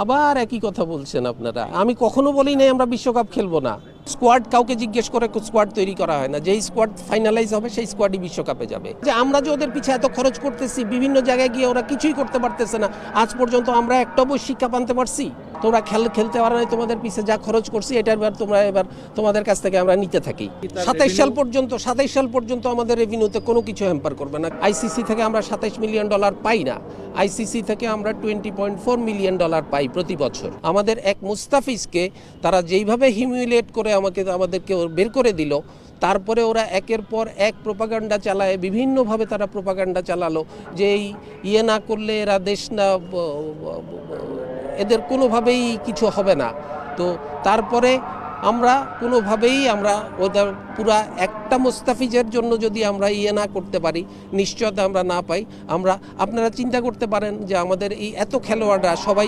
আবার একই কথা বলছেন আপনারা। আমি কখনো বলি নাই আমরা বিশ্বকাপ খেলবো না। স্কোয়াড কাউকে জিজ্ঞেস করে স্কোয়াড তৈরি করা হয় না, যেই স্কোয়াড ফাইনালাইজ হবে সেই স্কোয়াডই বিশ্বকাপে যাবে। যে আমরা যে ওদের পিছিয়ে এত খরচ করতেছি, বিভিন্ন জায়গায় গিয়ে ওরা কিছুই করতে পারতেছে না, আজ পর্যন্ত আমরা একটা বই শিক্ষা আনতে পারছি? তোমরা খেলতে পারো না, তোমাদের পিছিয়ে যা খরচ করছি এটার এবার তোমাদের কাছ থেকে আমরা নিতে থাকি। 27 সাল পর্যন্ত আমাদের রেভিনিউতে কোনো কিছু হ্যাম্পার করবে না। আইসিসি থেকে আমরা $27 মিলিয়ন পাই না, আইসিসি থেকে আমরা $20.4 মিলিয়ন পাই প্রতি বছর। আমাদের এক মুস্তাফিজকে তারা যেইভাবে হিউমিলেট করে আমাদেরকে বের করে দিল, তারপরে ওরা একের পর এক প্রোপাগান্ডা চালায়, বিভিন্নভাবে তারা প্রোপাগান্ডা চালালো যে এই না করলে এরা দেশ না, এদের কোনোভাবেই কিছু হবে না। তো তারপরে আমরা কোনোভাবেই আমরা ওদের পুরা একটা মুস্তাফিজের জন্য যদি আমরা না করতে পারি, নিশ্চয়তা আমরা না পাই, আপনারা চিন্তা করতে পারেন যে আমাদের এই এত খেলোয়াড়রা সবাই